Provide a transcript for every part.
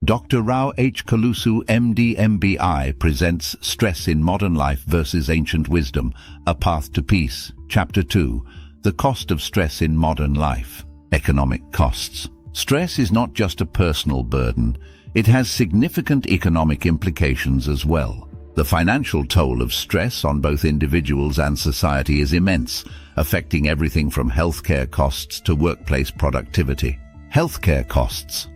Dr. Rao H. Kalusu, MD, MBI, presents Stress in Modern Life versus Ancient Wisdom, A Path to Peace, Chapter 2, The Cost of Stress in Modern Life. Economic costs. Stress is not just a personal burden, it has significant economic implications as well. The financial toll of stress on both individuals and society is immense, affecting everything from healthcare costs to workplace productivity. Healthcare costs.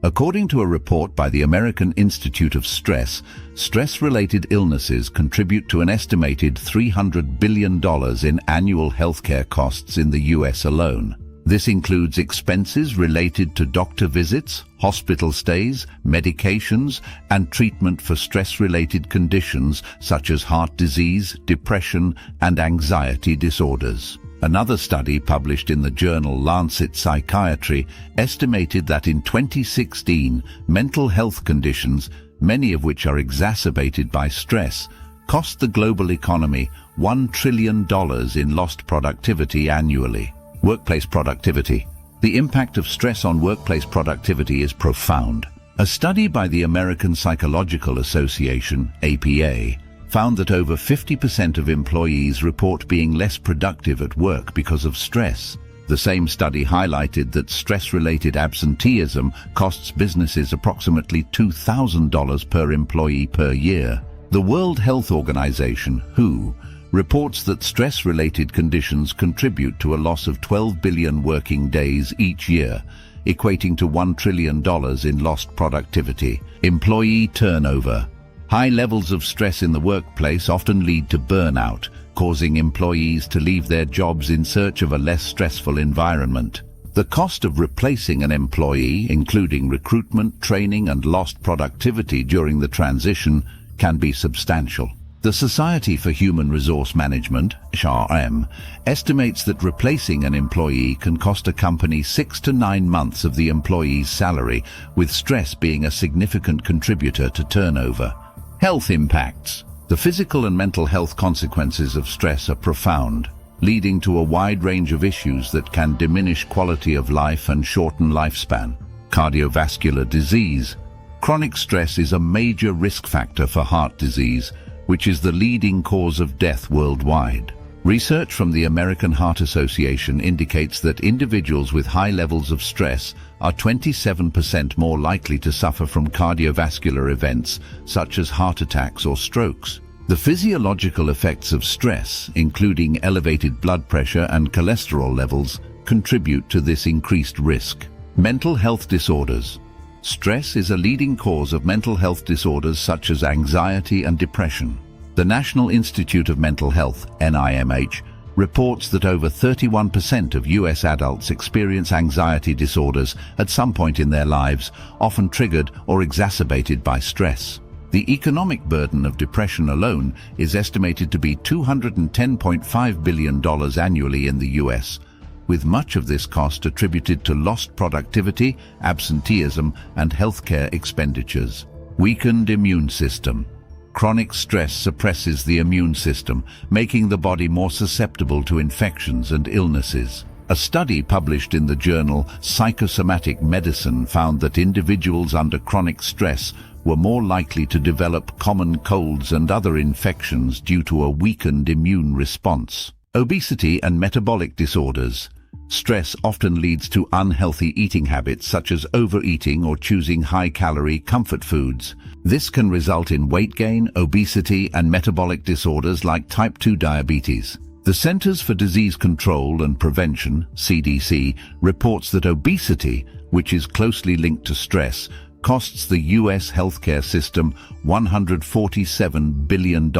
According to a report by the American Institute of Stress, stress-related illnesses contribute to an estimated $300 billion in annual healthcare costs in the US alone. This includes expenses related to doctor visits, hospital stays, medications, and treatment for stress-related conditions such as heart disease, depression, and anxiety disorders. Another study published in the journal Lancet Psychiatry estimated that in 2016, mental health conditions, many of which are exacerbated by stress, cost the global economy $1 trillion in lost productivity annually. Workplace productivity. The impact of stress on workplace productivity is profound. A study by the American Psychological Association, APA, found that over 50% of employees report being less productive at work because of stress. The same study highlighted that stress-related absenteeism costs businesses approximately $2,000 per employee per year. The World Health Organization, WHO, reports that stress-related conditions contribute to a loss of 12 billion working days each year, equating to $1 trillion in lost productivity. Employee turnover. High levels of stress in the workplace often lead to burnout, causing employees to leave their jobs in search of a less stressful environment. The cost of replacing an employee, including recruitment, training, and lost productivity during the transition, can be substantial. The Society for Human Resource Management, HRM, estimates that replacing an employee can cost a company 6 to 9 months of the employee's salary, with stress being a significant contributor to turnover. Health impacts. The physical and mental health consequences of stress are profound, leading to a wide range of issues that can diminish quality of life and shorten lifespan. Cardiovascular disease. Chronic stress is a major risk factor for heart disease, which is the leading cause of death worldwide. Research from the American Heart Association indicates that individuals with high levels of stress are 27% more likely to suffer from cardiovascular events such as heart attacks or strokes. The physiological effects of stress, including elevated blood pressure and cholesterol levels, contribute to this increased risk. Mental health disorders. Stress is a leading cause of mental health disorders such as anxiety and depression. The National Institute of Mental Health, NIMH, reports that over 31% of US adults experience anxiety disorders at some point in their lives, often triggered or exacerbated by stress. The economic burden of depression alone is estimated to be $210.5 billion annually in the US, with much of this cost attributed to lost productivity, absenteeism, and healthcare expenditures. Weakened immune system. Chronic stress suppresses the immune system, making the body more susceptible to infections and illnesses. A study published in the journal Psychosomatic Medicine found that individuals under chronic stress were more likely to develop common colds and other infections due to a weakened immune response. Obesity and metabolic disorders. Stress often leads to unhealthy eating habits such as overeating or choosing high-calorie comfort foods. This can result in weight gain, obesity, and metabolic disorders like type 2 diabetes. The Centers for Disease Control and Prevention, CDC, reports that obesity, which is closely linked to stress, costs the US healthcare system $147 billion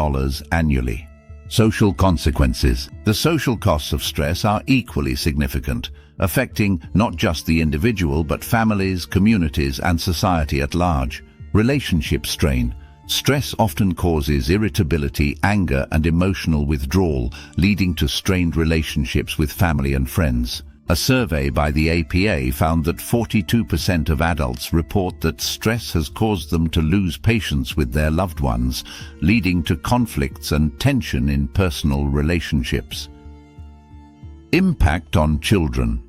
annually. Social consequences. The social costs of stress are equally significant, affecting not just the individual but families, communities, and society at large. Relationship strain. Stress often causes irritability, anger, and emotional withdrawal, leading to strained relationships with family and friends. A survey by the APA found that 42% of adults report that stress has caused them to lose patience with their loved ones, leading to conflicts and tension in personal relationships. Impact on children.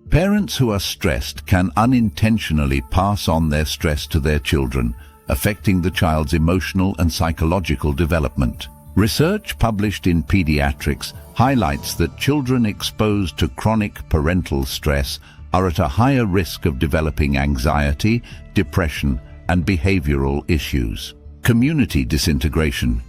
Parents who are stressed can unintentionally pass on their stress to their children, affecting the child's emotional and psychological development. Research published in Pediatrics highlights that children exposed to chronic parental stress are at a higher risk of developing anxiety, depression, and behavioral issues. Community disintegration.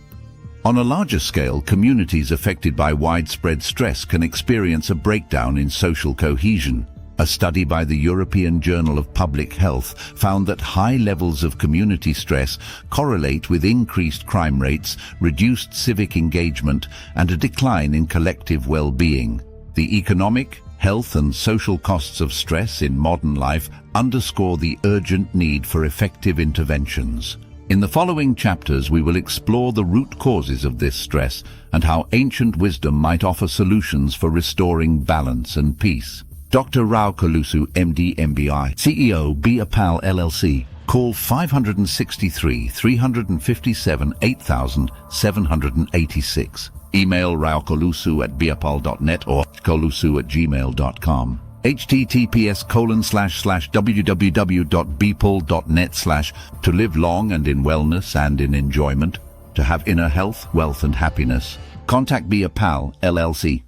On a larger scale, communities affected by widespread stress can experience a breakdown in social cohesion. A study by the European Journal of Public Health found that high levels of community stress correlate with increased crime rates, reduced civic engagement, and a decline in collective well-being. The economic, health, and social costs of stress in modern life underscore the urgent need for effective interventions. In the following chapters, we will explore the root causes of this stress and how ancient wisdom might offer solutions for restoring balance and peace. Dr. Rao Kolusu, MD, MBI, CEO, Be a Pal, LLC. Call 563-357-8786. Email raokolusu@beapal.net or kolusu@gmail.com. https://www.bpal.net/ to live long and in wellness and in enjoyment, to have inner health, wealth and happiness. Contact Be a Pal, LLC.